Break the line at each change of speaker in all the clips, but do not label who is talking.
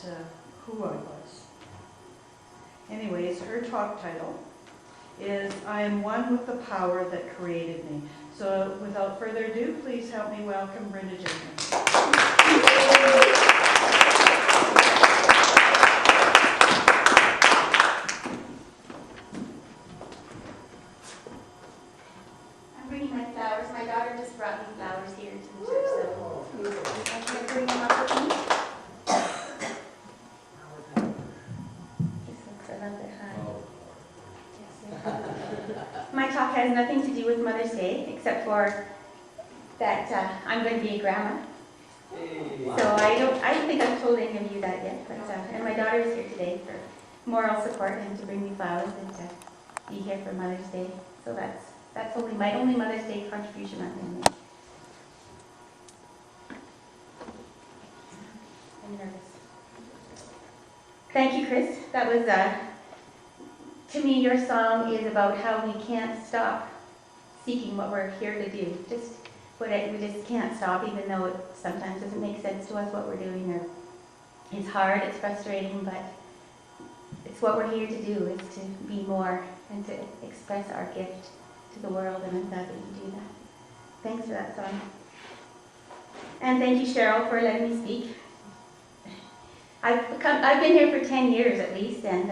at who I was. Anyways, her talk title is I Am One with the Power That Created Me. So without further ado, please help me welcome Brenda Jenkyns.
I'm bringing my flowers. My daughter just brought me flowers here to the church, so I can bring them up with me. This looks a little bit high. My talk has nothing to do with Mother's Day, except for that I'm going to be a grandma. So I don't think I've told any of you that yet. But and my daughter is here today for moral support and to bring me flowers and to be here for Mother's Day. So that's only my only Mother's Day contribution I'm going to make. I'm nervous. Thank you, Chris. That was to me, your song is about how we can't stop seeking what we're here to do. We just can't stop, even though it sometimes doesn't make sense to us what we're doing, or it's hard, it's frustrating, but it's what we're here to do, is to be more and to express our gift to the world, and I'm glad that you do that. Thanks for that song. And thank you, Cheryl, for letting me speak. I've been here for 10 years at least, and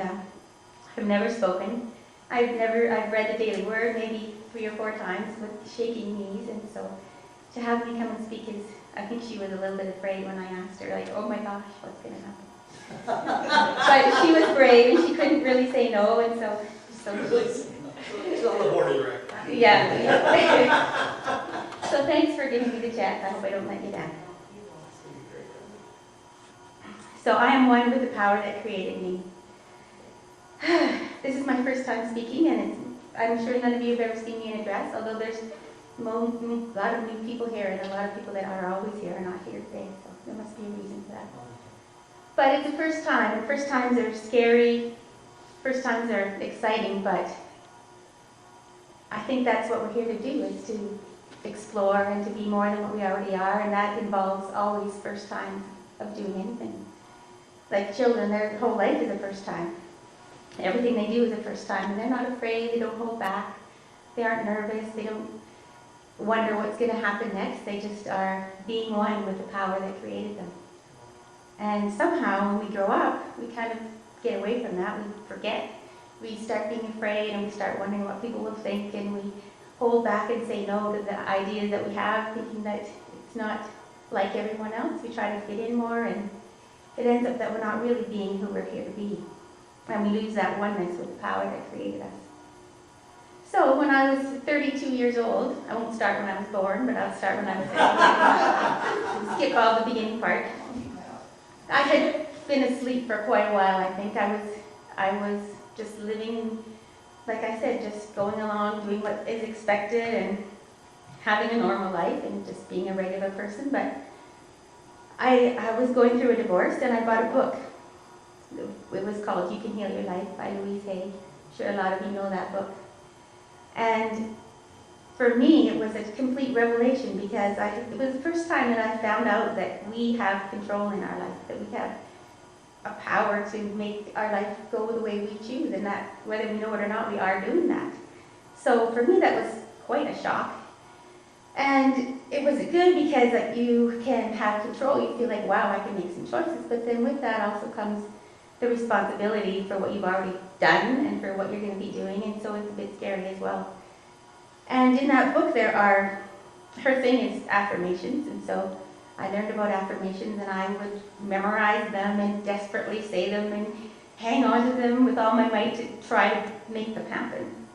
I've never spoken. I've read the Daily Word maybe 3 or 4 times with shaking knees, and so to have me come and speak is, I think she was a little bit afraid when I asked her, like, oh my gosh, what's going to happen? But she was brave, and she couldn't really say no, and so
It's on the board, right?
yeah. So thanks for giving me the chance. I hope I don't let you down. So I am one with the power that created me. This is my first time speaking, and I'm sure none of you have ever seen me in a dress, although there's a lot of new people here, and a lot of people that are always here are not here today, so there must be a reason for that. But it's the first time, and first times are scary, first times are exciting, but I think that's what we're here to do, is to explore and to be more than what we already are, and that involves always first time of doing anything. Like children, their whole life is a first time. Everything they do is a first time, and they're not afraid, they don't hold back, they aren't nervous, they don't wonder what's going to happen next, they just are being one with the power that created them. And somehow when we grow up, we kind of get away from that, we forget, we start being afraid, and we start wondering what people will think, and we hold back and say no to the ideas that we have, thinking that it's not like everyone else. We try to fit in more, and it ends up that we're not really being who we're here to be. And we lose that oneness with the power that created us. So when I was 32 years old, I won't start when I was born, but I'll start when I was 32. Skip all the beginning part. I had been asleep for quite a while, I think. I was just living, like I said, just going along, doing what is expected, and having a normal life, and just being a regular person. But I was going through a divorce, and I bought a book. It was called You Can Heal Your Life by Louise Hay. I'm sure a lot of you know that book. And for me, it was a complete revelation, because it was the first time that I found out that we have control in our life, that we have a power to make our life go the way we choose, and that whether we know it or not, we are doing that. So for me, that was quite a shock. And it was good because you can have control. You feel like, wow, I can make some choices. But then with that also comes the responsibility for what you've already done and for what you're going to be doing, and so it's a bit scary as well. And in that book her thing is affirmations, and so I learned about affirmations, and I would memorize them and desperately say them and hang on to them with all my might to try to make them happen.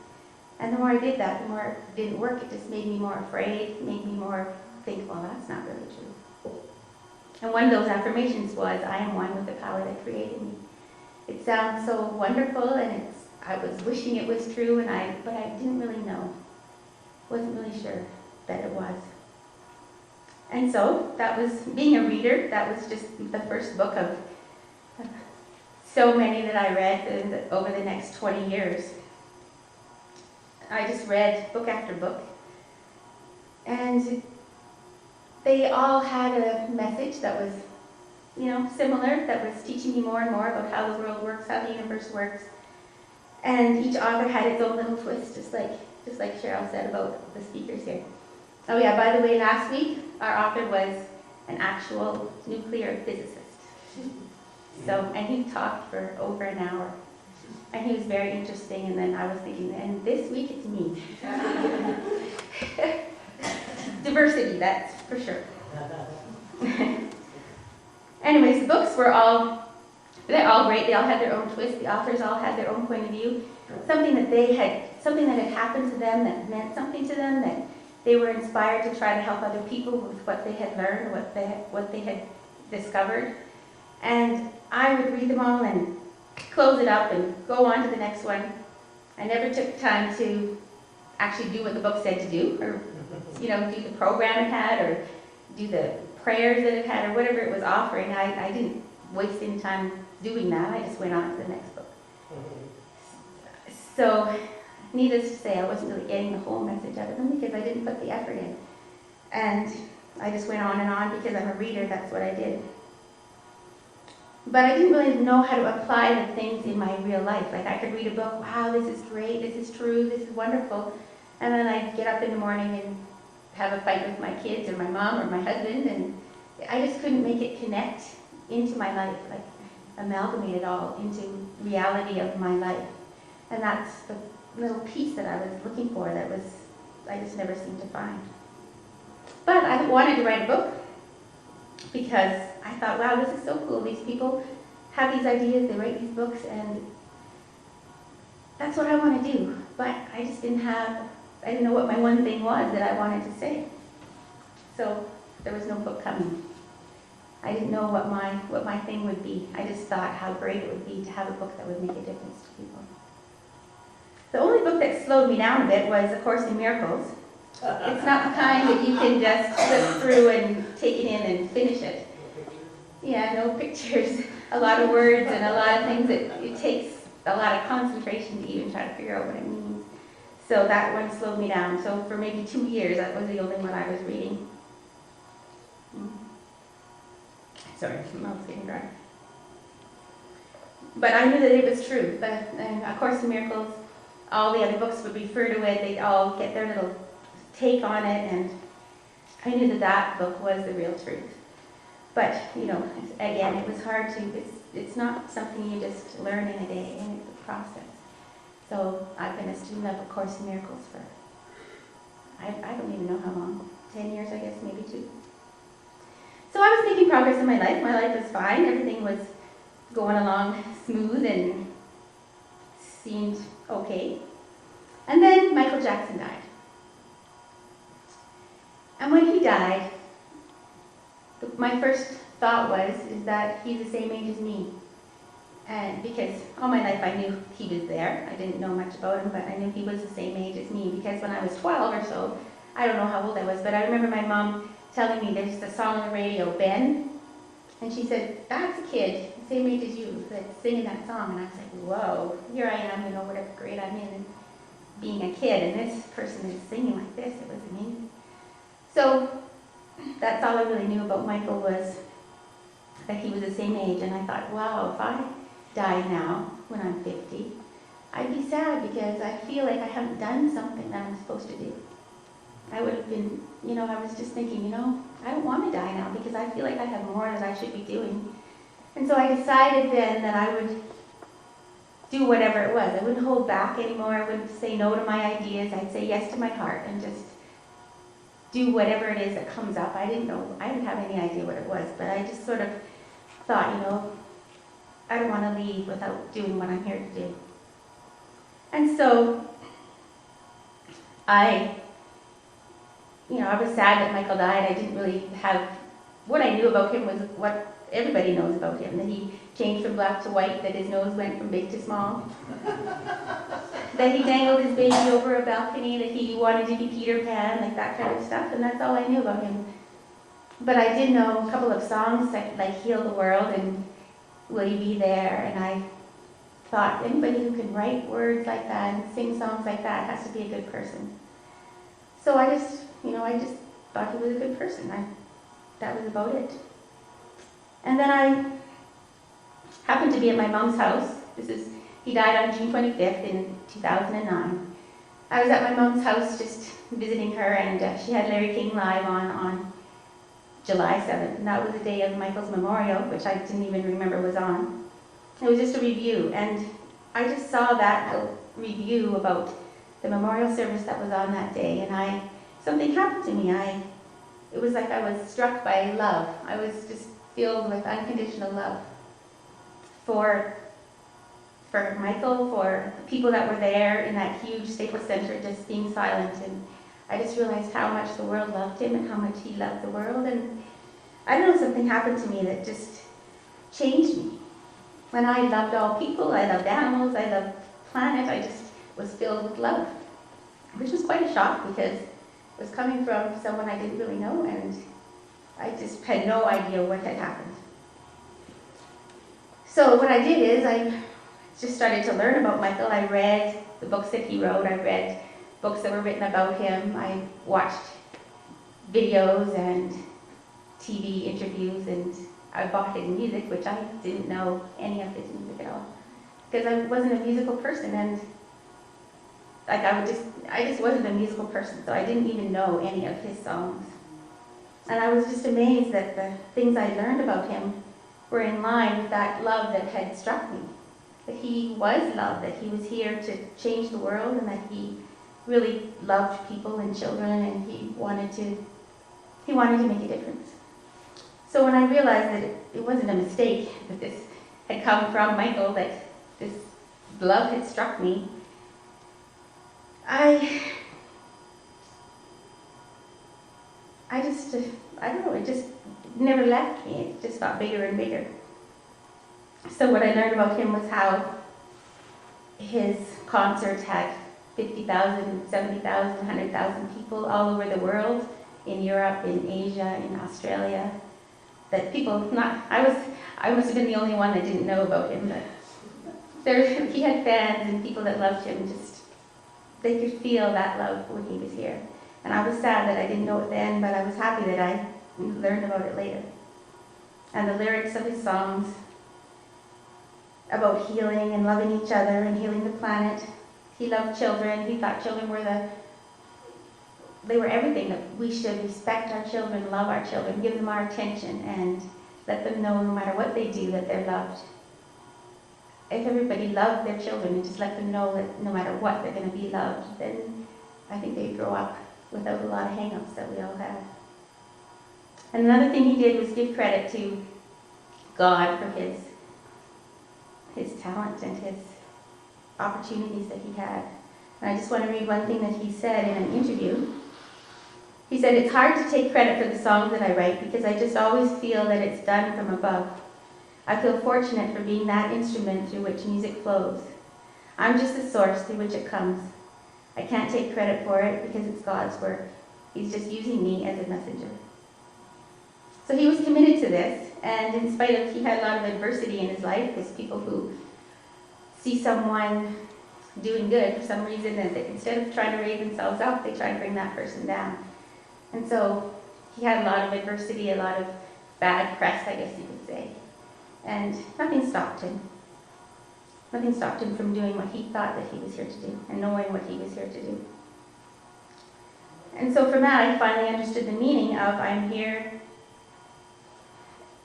And the more I did that, the more it didn't work. It just made me more afraid, made me more think, well, that's not really true. And one of those affirmations was, I am one with the power that created me. It sounds so wonderful, and I was wishing it was true, but I didn't really know. Wasn't really sure that it was. And so that was, being a reader, that was just the first book of so many that I read over the next 20 years. I just read book after book, and they all had a message that was similar, that was teaching me more and more about how the world works, how the universe works. And each author had its own little twist, just like Cheryl said about the speakers here. Oh yeah, by the way, last week our author was an actual nuclear physicist. So, and he talked for over an hour. And he was very interesting, and then I was thinking, and this week it's me. Diversity, that's for sure. Anyways, the books they're all great. They all had their own twist. The authors all had their own point of view. Something that had happened to them that meant something to them, that they were inspired to try to help other people with what they had learned, what they had discovered. And I would read them all and close it up and go on to the next one. I never took time to actually do what the book said to do, or do the program it had, or do the prayers that it had, or whatever it was offering. I didn't waste any time doing that. I just went on to the next book. So, needless to say, I wasn't really getting the whole message out of them because I didn't put the effort in. And I just went on and on because I'm a reader, that's what I did. But I didn't really know how to apply the things in my real life. Like, I could read a book, wow, this is great, this is true, this is wonderful. And then I'd get up in the morning and have a fight with my kids or my mom or my husband, and I just couldn't make it connect into my life, like amalgamate it all into reality of my life. And that's the little piece that I was looking for I just never seemed to find. But I wanted to write a book because I thought, wow, this is so cool. These people have these ideas, they write these books, and that's what I want to do. But I just didn't know what my one thing was that I wanted to say. So there was no book coming. I didn't know what my thing would be. I just thought how great it would be to have a book that would make a difference to people. The only book that slowed me down a bit was A Course in Miracles. It's not the kind that you can just flip through and take it in and finish it. Yeah, no pictures, a lot of words and a lot of things. It takes a lot of concentration to even try to figure out what it means. So that one slowed me down. So for maybe 2 years, that was the only one I was reading. Sorry, my mouth's getting dry. But I knew that it was true. A Course in Miracles, all the other books would refer to it. They'd all get their little take on it, and I knew that book was the real truth. But, again, it was hard to, it's not something you just learn in a day, and it's a process. So I've been a student of A Course in Miracles for, I don't even know how long, 10 years, I guess, maybe 2. So I was making progress in my life. My life was fine. Everything was going along smooth and seemed okay. And then Michael Jackson died. And when he died, my first thought is that he's the same age as me. And because all my life I knew he was there. I didn't know much about him, but I knew he was the same age as me. Because when I was 12 or so, I don't know how old I was, but I remember my mom telling me there's a song on the radio, Ben. And she said, that's a kid, the same age as you, that's singing that song. And I was like, whoa, here I am, whatever grade I'm in, and being a kid, and this person is singing like this. It was amazing. So that's all I really knew about Michael, was that he was the same age. And I thought, wow, if I died now, when I'm 50, I'd be sad because I feel like I haven't done something that I'm supposed to do. I would have been, I was just thinking, I don't want to die now because I feel like I have more that I should be doing. And so I decided then that I would do whatever it was. I wouldn't hold back anymore. I wouldn't say no to my ideas. I'd say yes to my heart and just do whatever it is that comes up. I didn't have any idea what it was, but I just sort of thought, I don't want to leave without doing what I'm here to do. And so I was sad that Michael died. I didn't really have, what I knew about him was what everybody knows about him, that he changed from black to white, that his nose went from big to small, that he dangled his baby over a balcony, that he wanted to be Peter Pan, like that kind of stuff, and that's all I knew about him. But I did know a couple of songs like Heal the World and Will You Be There, and I thought anybody who can write words like that and sing songs like that has to be a good person. So I just thought he was a good person. That was about it. And then I happened to be at my mom's house. He died on June 25th in 2009. I was at my mom's house just visiting her, and she had Larry King Live on July 7th, and that was the day of Michael's memorial, which I didn't even remember was on. It was just a review, and I just saw that review about the memorial service that was on that day, and something happened to me. It was like I was struck by love. I was just filled with unconditional love for Michael, for the people that were there in that huge Staples Center just being silent, and I just realized how much the world loved him and how much he loved the world. And I don't know, something happened to me that just changed me. When I loved all people, I loved animals, I loved the planet, I just was filled with love, which was quite a shock because it was coming from someone I didn't really know, and I just had no idea what had happened. So what I did is I just started to learn about Michael. I read the books that he wrote, I read books that were written about him, I watched videos and TV interviews, and I bought his music, which I didn't know any of his music at all, because I wasn't a musical person, and like I just wasn't a musical person, so I didn't even know any of his songs. And I was just amazed that the things I learned about him were in line with that love that had struck me. That he was love, that he was here to change the world, and that he really loved people and children, and he wanted to make a difference. So when I realized that it wasn't a mistake, that this had come from Michael, that this love had struck me, I don't know, it just never left me. It just got bigger and bigger. So what I learned about him was how his concerts had 50,000, 70,000, 100,000 people all over the world, in Europe, in Asia, in Australia. That people, I must have been the only one that didn't know about him, but he had fans and people that loved him. Just, they could feel that love when he was here. And I was sad that I didn't know it then, but I was happy that I learned about it later. And the lyrics of his songs about healing and loving each other and healing the planet. He loved children. He thought children were they were everything, that we should respect our children, love our children, give them our attention, and let them know no matter what they do that they're loved. If everybody loved their children and just let them know that no matter what they're going to be loved, then I think they'd grow up without a lot of hang-ups that we all have. And another thing he did was give credit to God for his talent and his opportunities that he had. And I just want to read one thing that he said in an interview. He said, "It's hard to take credit for the songs that I write because I just always feel that it's done from above. I feel fortunate for being that instrument through which music flows. I'm just the source through which it comes. I can't take credit for it because it's God's work. He's just using me as a messenger." So he was committed to this, and in spite of, he had a lot of adversity in his life, because people who see someone doing good for some reason, and they, instead of trying to raise themselves up, they try to bring that person down. And so he had a lot of adversity, a lot of bad press, I guess you could say. And nothing stopped him. Nothing stopped him from doing what he thought that he was here to do, and knowing what he was here to do. And so from that, I finally understood the meaning of I'm here,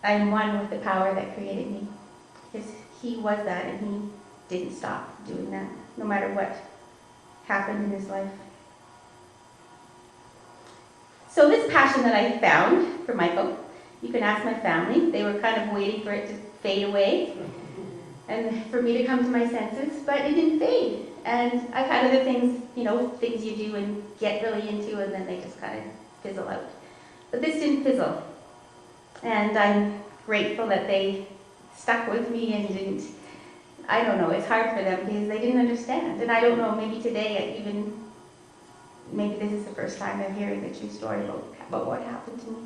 I'm one with the power that created me. Because he was that, and he didn't stop doing that, no matter what happened in his life. So this passion that I found for Michael, you can ask my family. They were kind of waiting for it to fade away and for me to come to my senses, but it didn't fade. And I've had other things, things you do and get really into, and then they just kind of fizzle out. But this didn't fizzle. And I'm grateful that they stuck with me and didn't, I don't know, it's hard for them because they didn't understand. And I don't know, maybe today, maybe this is the first time I'm hearing the true story about what happened to me.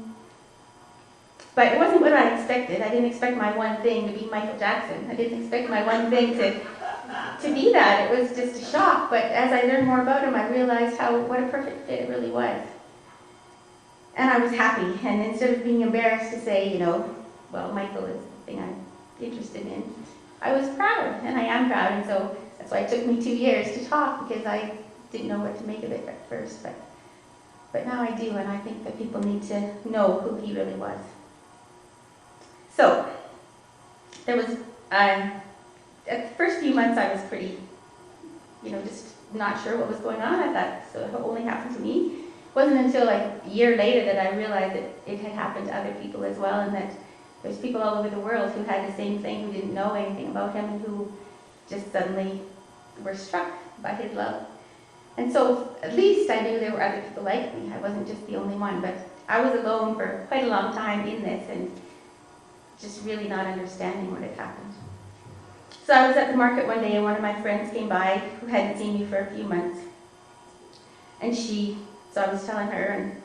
But it wasn't what I expected. I didn't expect my one thing to be Michael Jackson. I didn't expect my one thing to be that. It was just a shock. But as I learned more about him, I realized what a perfect fit it really was. And I was happy. And instead of being embarrassed to say, well, Michael is the thing I'm interested in, I was proud, and I am proud, and so that's why it took me 2 years to talk, because I didn't know what to make of it at first, but now I do, and I think that people need to know who he really was. So, there was, at the first few months I was pretty, just not sure what was going on. I thought, so it only happened to me. It wasn't until like a year later that I realized that it had happened to other people as well, and that there's people all over the world who had the same thing, who didn't know anything about him, and who just suddenly were struck by his love. And so at least I knew there were other people like me. I wasn't just the only one, but I was alone for quite a long time in this, and just really not understanding what had happened. So I was at the market one day, and one of my friends came by who hadn't seen me for a few months. And so I was telling her and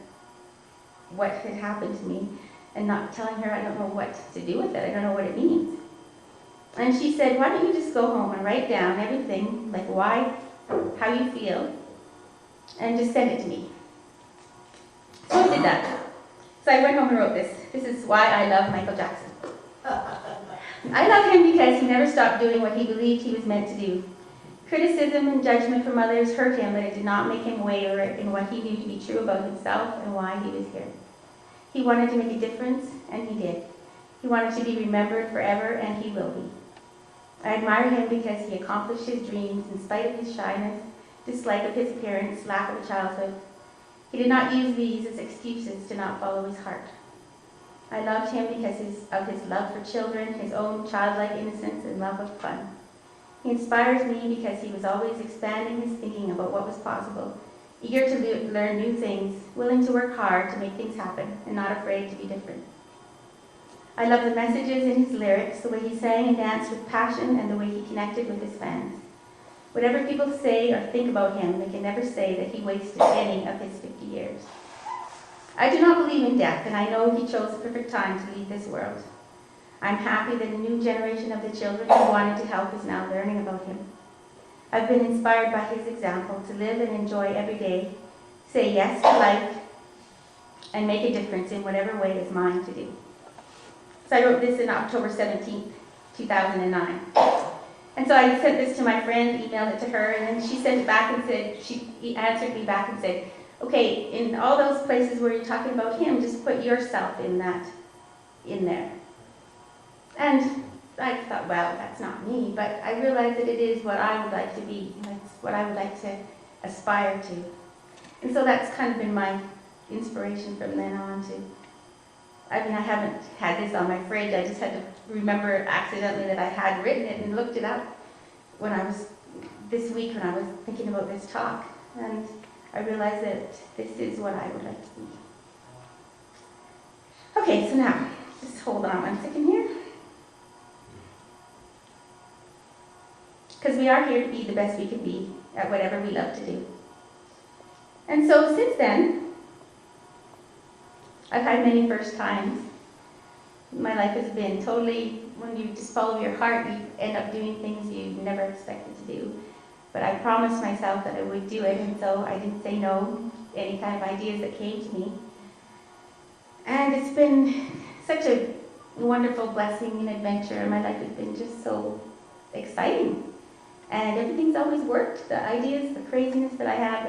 what had happened to me, and not telling her I don't know what to do with it. I don't know what it means. And she said, why don't you just go home and write down everything, like why, how you feel, and just send it to me. So I did that. So I went home and wrote this. This is why I love Michael Jackson. I love him because he never stopped doing what he believed he was meant to do. Criticism and judgment from others hurt him, but it did not make him waver in what he knew to be true about himself and why he was here. He wanted to make a difference, and he did. He wanted to be remembered forever, and he will be. I admire him because he accomplished his dreams in spite of his shyness, dislike of his appearance, lack of a childhood. He did not use these as excuses to not follow his heart. I loved him because of his love for children, his own childlike innocence and love of fun. He inspires me because he was always expanding his thinking about what was possible, eager to learn new things, willing to work hard to make things happen, and not afraid to be different. I love the messages in his lyrics, the way he sang and danced with passion, and the way he connected with his fans. Whatever people say or think about him, they can never say that he wasted any of his 50 years. I do not believe in death, and I know he chose the perfect time to leave this world. I'm happy that a new generation of the children who wanted to help is now learning about him. I've been inspired by his example to live and enjoy every day, say yes to life, and make a difference in whatever way is mine to do. So I wrote this in October 17th, 2009. And so I sent this to my friend, emailed it to her, and then she sent it back and said, she answered me back and said, okay, in all those places where you're talking about him, just put yourself in there. And I thought, well, that's not me, but I realized that it is what I would like to be, and it's what I would like to aspire to. And so that's kind of been my inspiration from then on to, I haven't had this on my fridge, I just had to remember accidentally that I had written it and looked it up this week when I was thinking about this talk. And I realized that this is what I would like to be. Okay, so now, just hold on 1 second here. Because we are here to be the best we can be at whatever we love to do. And so since then, I've had many first times. My life has been totally, when you just follow your heart, you end up doing things you never expected to do. But I promised myself that I would do it, and so I didn't say no to any kind of ideas that came to me. And it's been such a wonderful blessing and adventure. My life has been just so exciting. And everything's always worked. The ideas, the craziness that I have,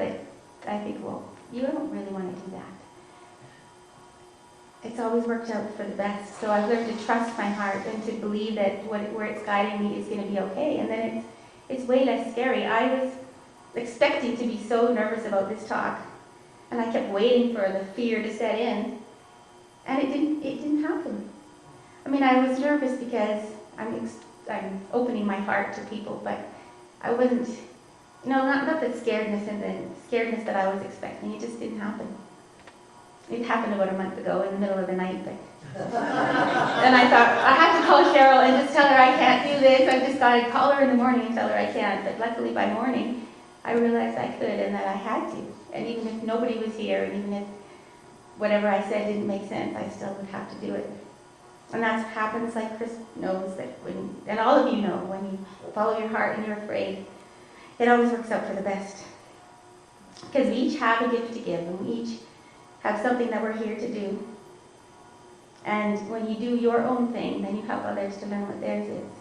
I think, well, you don't really want to do that. It's always worked out for the best. So I've learned to trust my heart and to believe that where it's guiding me is going to be okay. And then it's way less scary. I was expecting to be so nervous about this talk, and I kept waiting for the fear to set in, and it didn't happen. I was nervous because I'm opening my heart to people, but I wasn't, not the scaredness and the scaredness that I was expecting. It just didn't happen. It happened about a month ago in the middle of the night, but and I thought, I have to call Cheryl and just tell her I can't do this. I've just got to call her in the morning and tell her I can't. But luckily by morning, I realized I could and that I had to. And even if nobody was here, and even if whatever I said didn't make sense, I still would have to do it. And that happens, like Chris knows, that and all of you know, when you follow your heart and you're afraid, it always works out for the best. Because we each have a gift to give, and we each have something that we're here to do. And when you do your own thing, then you help others to learn what theirs is.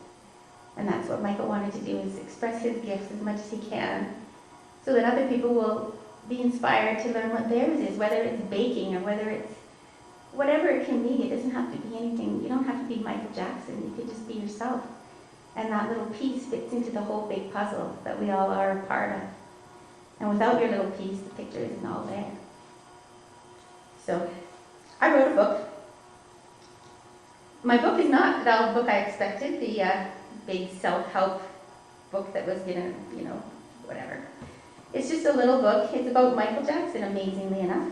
And that's what Michael wanted to do, is express his gifts as much as he can, so that other people will be inspired to learn what theirs is, whether it's baking or whether it's whatever it can be. It doesn't have to be anything. You don't have to be Michael Jackson. You can just be yourself. And that little piece fits into the whole big puzzle that we all are a part of. And without your little piece, the picture isn't all there. So, I wrote a book. My book is not the book I expected, the big self-help book that was gonna, whatever. It's just a little book. It's about Michael Jackson, amazingly enough.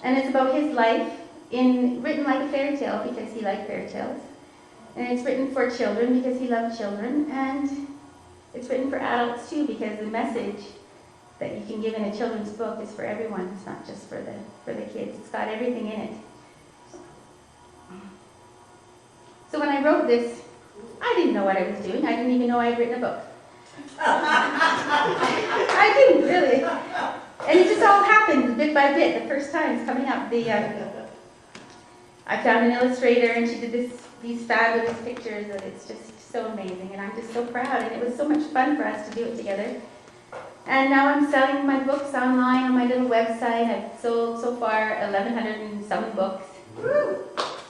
And it's about his life, written like a fairy tale, because he liked fairy tales. And it's written for children because he loved children. And it's written for adults too, because the message that you can give in a children's book is for everyone. It's not just for the kids. It's got everything in it. So when I wrote this, I didn't know what I was doing. I didn't even know I had written a book. I didn't, really. And it just all happened bit by bit, the first time it's coming up. I found an illustrator, and she did these fabulous pictures, and it's just so amazing. And I'm just so proud, and it was so much fun for us to do it together. And now I'm selling my books online on my little website. I've sold so far 1,100 and some books. Woo!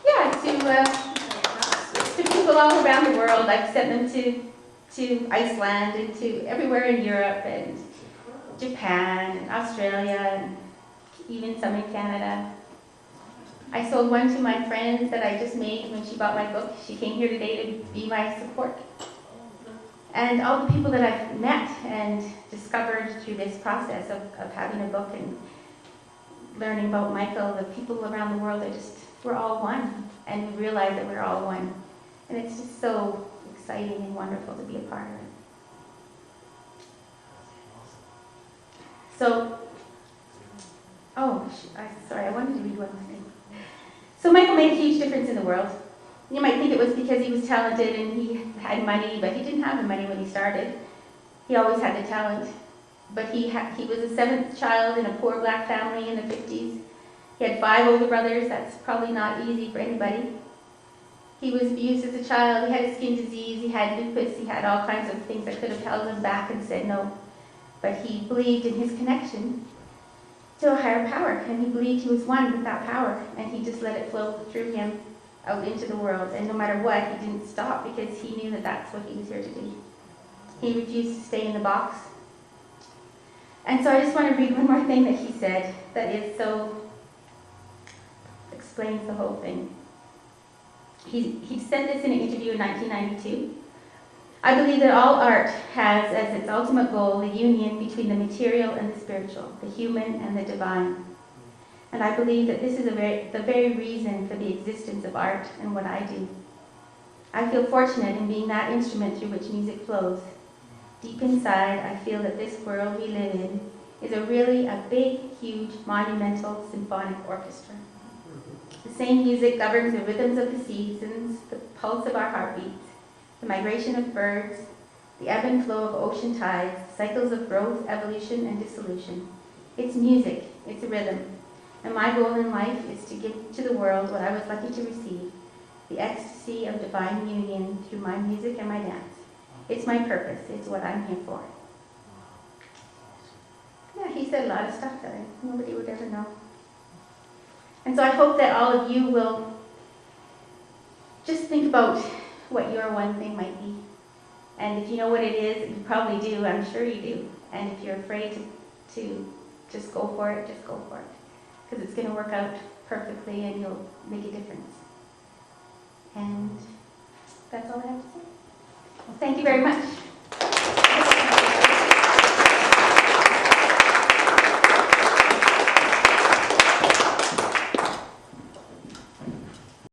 Yeah, to people all around the world. I've sent them to Iceland and to everywhere in Europe and Japan and Australia and even some in Canada. I sold one to my friend that I just made when she bought my book. She came here today to be my support. And all the people that I've met and discovered through this process of having a book and learning about Michael, the people around the world, we're all one. And we realize that we're all one. And it's just so exciting and wonderful to be a part of it. So, sorry, I wanted to read one more thing. So Michael made a huge difference in the world. You might think it was because he was talented and he had money, but he didn't have the money when he started. He always had the talent. But he was the seventh child in a poor black family in the 50s. He had 5 older brothers. That's probably not easy for anybody. He was abused as a child. He had a skin disease. He had lupus. He had all kinds of things that could have held him back and said no. But he believed in his connection to a higher power, and he believed he was one with that power, and he just let it flow through him out into the world. And no matter what, he didn't stop, because he knew that that's what he was here to do. He refused to stay in the box. And so I just want to read one more thing that he said that explains the whole thing. He said this in an interview in 1992. I believe that all art has as its ultimate goal the union between the material and the spiritual, the human and the divine. And I believe that this is the very reason for the existence of art and what I do. I feel fortunate in being that instrument through which music flows. Deep inside, I feel that this world we live in is a big, huge, monumental symphonic orchestra. The same music governs the rhythms of the seasons, the pulse of our heartbeats, the migration of birds, the ebb and flow of ocean tides, cycles of growth, evolution, and dissolution. It's music, it's a rhythm. And my goal in life is to give to the world what I was lucky to receive, the ecstasy of divine union through my music and my dance. It's my purpose, it's what I'm here for. Yeah, he said a lot of stuff that nobody would ever know. And so I hope that all of you will just think about what your one thing might be. And if you know what it is, you probably do, I'm sure you do. And if you're afraid to just go for it, just go for it. Because it's going to work out perfectly and you'll make a difference. And that's all I have to say. Well, thank you very much.